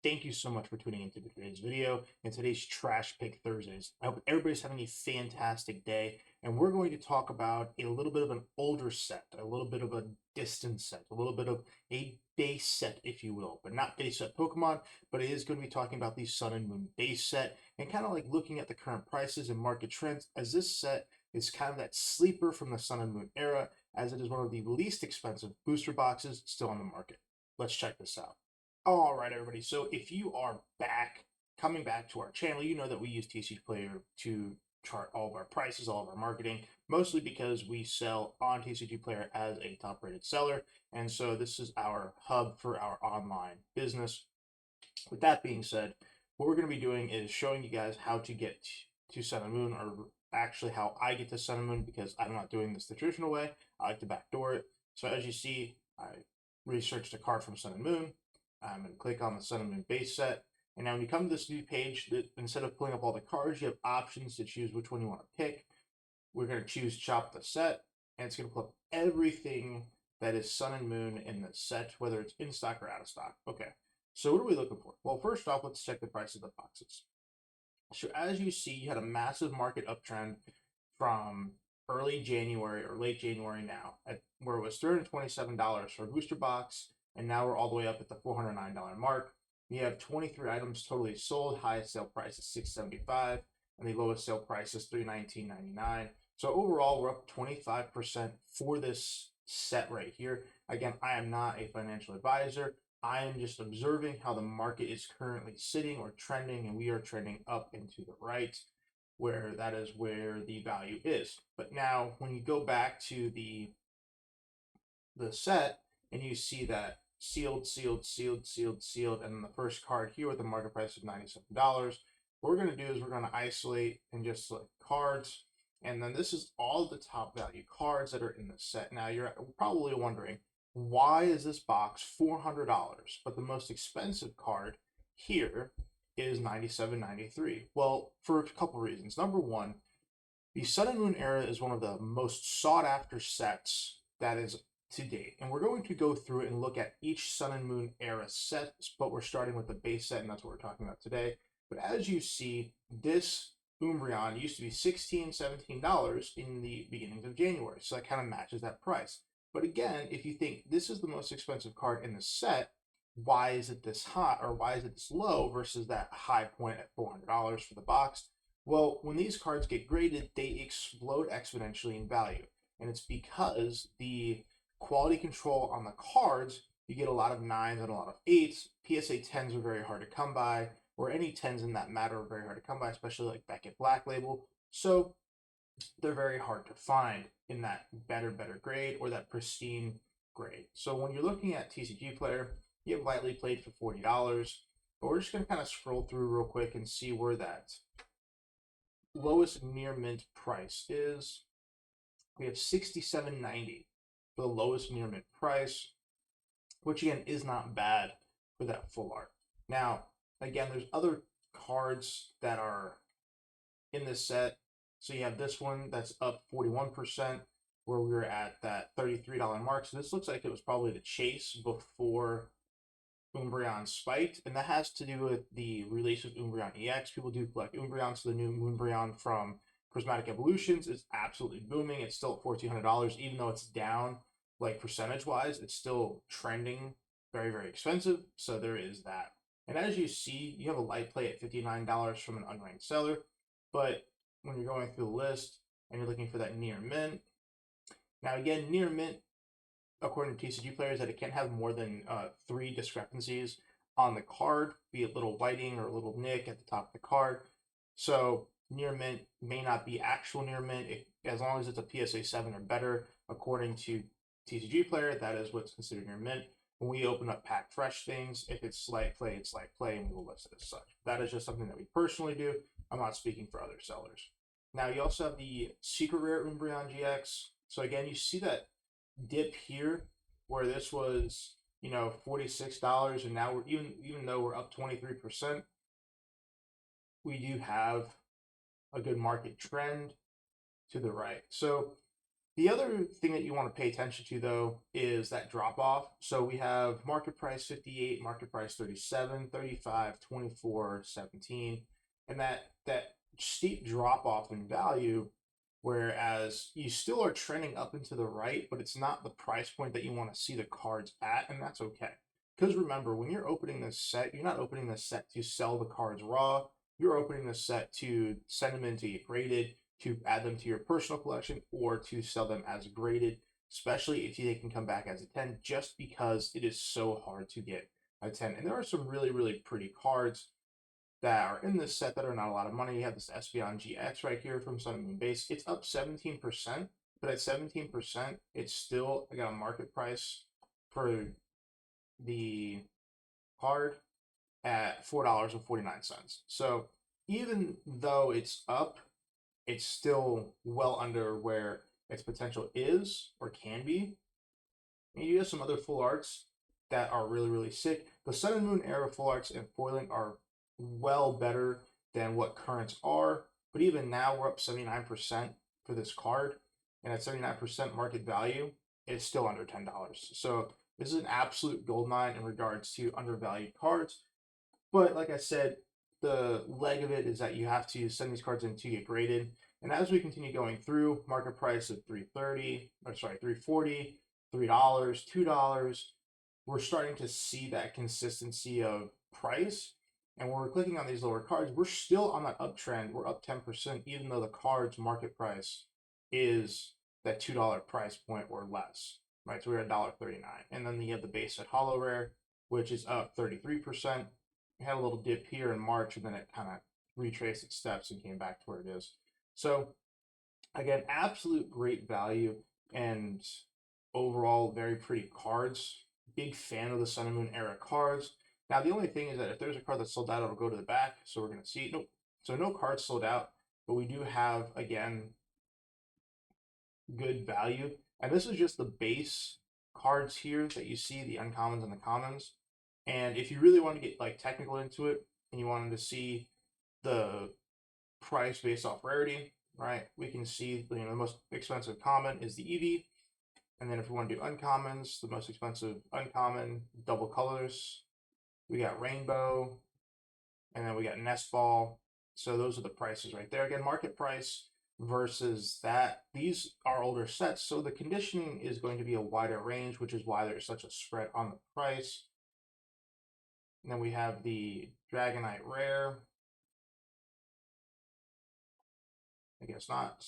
Thank you so much for tuning into today's video and today's Trash Pick Thursdays. I hope everybody's having a fantastic day, and we're going to talk about a little bit of an older set, a little bit of a distant set, a little bit of a base set, if you will, but not base set Pokemon, but it is going to be talking about the Sun and Moon base set and kind of like looking at the current prices and market trends, as this set is kind of that sleeper from the Sun and Moon era, as it is one of the least expensive booster boxes still on the market. Let's check this out. All right, everybody. So if you are coming back to our channel, you know that we use TCGplayer to chart all of our prices, all of our marketing, mostly because we sell on TCGplayer as a top-rated seller. And so this is our hub for our online business. With that being said, what we're going to be doing is showing you guys how to get to Sun and Moon, or actually how I get to Sun and Moon, because I'm not doing this the traditional way. I like to backdoor it. So as you see, I researched a card from Sun and Moon. I'm going to click on the Sun and Moon base set. And now when you come to this new page, instead of pulling up all the cards, you have options to choose which one you want to pick. We're going to choose Chop the Set, and it's going to pull up everything that is Sun and Moon in the set, whether it's in stock or out of stock. Okay, so what are we looking for? Well, first off, let's check the price of the boxes. So as you see, you had a massive market uptrend from early January or late January now, where it was $327 for a booster box, and now we're all the way up at the $409 mark. We have 23 items totally sold. Highest sale price is $675, and the lowest sale price is $319.99. So overall, we're up 25% for this set right here. Again, I am not a financial advisor. I am just observing how the market is currently sitting or trending, and we are trending up and to the right, where that is where the value is. But now, when you go back to the set and you see that sealed, sealed, sealed, sealed, sealed, and then the first card here with the market price of $97, what we're going to do is we're going to isolate and just select cards. And then this is all the top value cards that are in the set. Now, you're probably wondering, why is this box $400, but the most expensive card here is $97.93? Well, for a couple reasons. Number one, the Sun and Moon era is one of the most sought after sets that is to date. And we're going to go through it and look at each Sun and Moon era set, but we're starting with the base set, and that's what we're talking about today. But as you see, this Umbreon used to be $16, $17 in the beginnings of January. So that kind of matches that price. But again, if you think this is the most expensive card in the set, why is it this high, or why is it this low versus that high point at $400 for the box? Well, when these cards get graded, they explode exponentially in value. And it's because the quality control on the cards, you get a lot of 9s and a lot of 8s. PSA 10s are very hard to come by, or any 10s in that matter are very hard to come by, especially like Beckett Black Label. So they're very hard to find in that better grade or that pristine grade. So when you're looking at TCGplayer, you have Lightly Played for $40, but we're just going to kind of scroll through real quick and see where that lowest near mint price is. We have $67.90 for the lowest near mint price, which again is not bad for that full art. Now, again, there's other cards that are in this set. So you have this one that's up 41%, where we were at that $33 mark. So this looks like it was probably the chase before Umbreon spiked, and that has to do with the release of Umbreon EX. People do collect Umbreon, so the new Moonbreon from Prismatic Evolutions is absolutely booming. It's still at $1,400, even though it's down, like percentage-wise, it's still trending very, very expensive, so there is that. And as you see, you have a light play at $59 from an unranked seller, but when you're going through the list and you're looking for that near mint, now again, near mint, according to TCGplayer, that it can't have more than 3 discrepancies on the card, be it little whiting or a little nick at the top of the card. So near mint may not be actual near mint, as long as it's a PSA 7 or better, according to TCGplayer, that is what's considered near mint. When we open up pack fresh things, if it's slight play, it's slight play, and we will list it as such. That is just something that we personally do. I'm not speaking for other sellers. Now, you also have the Secret Rare Umbreon GX. So again, you see that dip here where this was, $46, and now we're even though we're up 23%, we do have a good market trend to the right. So The other thing that you want to pay attention to, though, is that drop off. So we have market price 58, market price 37, 35, 24, 17, and that steep drop off in value, whereas you still are trending up and to the right, but it's not the price point that you want to see the cards at, and that's okay. Because remember, when you're opening this set, you're not opening this set to sell the cards raw. You're opening this set to send them in to get graded, to add them to your personal collection, or to sell them as graded, especially if they can come back as a 10, just because it is so hard to get a 10. And there are some really, really pretty cards that are in this set that are not a lot of money. You have this Espeon GX right here from Sun and Moon Base. It's up 17%, but at 17%, it's still got a market price for the card at $4.49. So even though it's up, it's still well under where its potential is or can be. And you have some other full arts that are really, really sick. The Sun and Moon era full arts and foiling are well better than what currents are. But even now, we're up 79% for this card. And at 79% market value, it's still under $10. So this is an absolute goldmine in regards to undervalued cards. But like I said, the leg of it is that you have to send these cards in to get graded. And as we continue going through, market price of $3.30, or sorry, $3.40, $3, $2, we're starting to see that consistency of price. And when we're clicking on these lower cards, we're still on that uptrend. We're up 10%, even though the card's market price is that $2 price point or less, right? So we're at $1.39. And then you have the base set Holo Rare, which is up 33%. We had a little dip here in March, and then it kind of retraced its steps and came back to where it is. So again, absolute great value and overall very pretty cards. Big fan of the Sun and Moon era cards. Now the only thing is that if there's a card that's sold out, it'll go to the back. So we're going to see nope. So no cards sold out, but we do have again good value. And this is just the base cards here that you see, the uncommons and the commons. And if you really want to get like technical into it and you wanted to see the price based off rarity, right? We can see the most expensive common is the Eevee. And then if we want to do uncommons, the most expensive uncommon, double colors. We got Rainbow, and then we got Nest Ball. So those are the prices right there. Again, market price versus that. These are older sets, so the conditioning is going to be a wider range, which is why there's such a spread on the price. And then we have the Dragonite Rare. I guess not.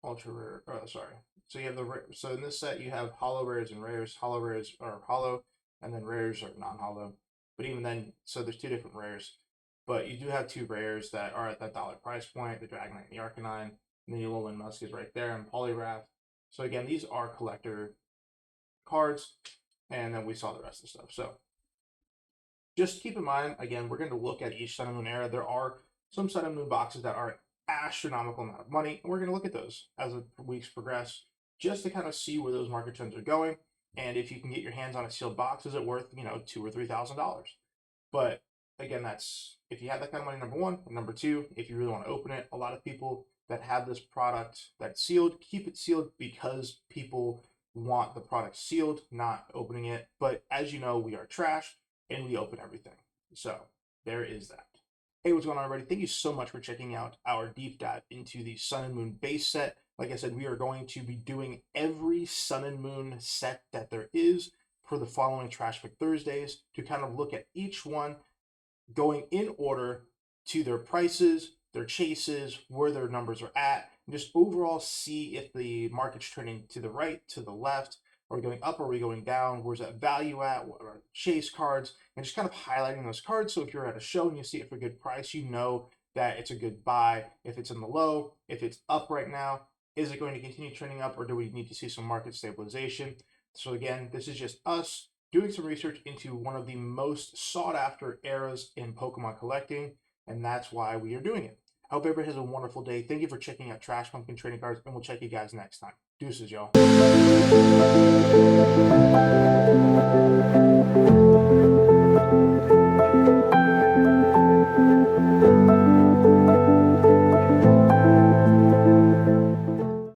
Ultra rare. Oh, sorry. So you have so in this set you have holo rares and rares. Holo rares are holo, and then rares are non-holo. But even then, so there's two different rares. But you do have two rares that are at that dollar price point: the Dragonite and the Arcanine. And then Alolan Musk is right there, and Poliwrath. So again, these are collector cards, and then we saw the rest of the stuff. So just keep in mind, again, we're going to look at each Sun and Moon era. There are some Sun and Moon boxes that are astronomical amount of money, and we're going to look at those as the weeks progress, just to kind of see where those market trends are going. And if you can get your hands on a sealed box, is it worth $2,000 or $3,000? But again, that's if you have that kind of money, number one. And number two, if you really want to open it, a lot of people that have this product that's sealed keep it sealed because people want the product sealed, not opening it. But as you know, we are trash and we open everything. So there is that. Hey, what's going on, everybody? Thank you so much for checking out our deep dive into the Sun and Moon base set. Like I said, we are going to be doing every Sun and Moon set that there is for the following Trash Pick Thursdays to kind of look at each one going in order to their prices, their chases, where their numbers are at, and just overall see if the market's trending to the right, to the left. Are we going up? Are we going down? Where's that value at? What are chase cards? And just kind of highlighting those cards. So if you're at a show and you see it for a good price, you know that it's a good buy. If it's in the low, if it's up right now, is it going to continue trending up, or do we need to see some market stabilization? So again, this is just us doing some research into one of the most sought after eras in Pokemon collecting, and that's why we are doing it. I hope everybody has a wonderful day. Thank you for checking out Trash Pumpkin Trading Cards, and we'll check you guys next time. Deuces, y'all.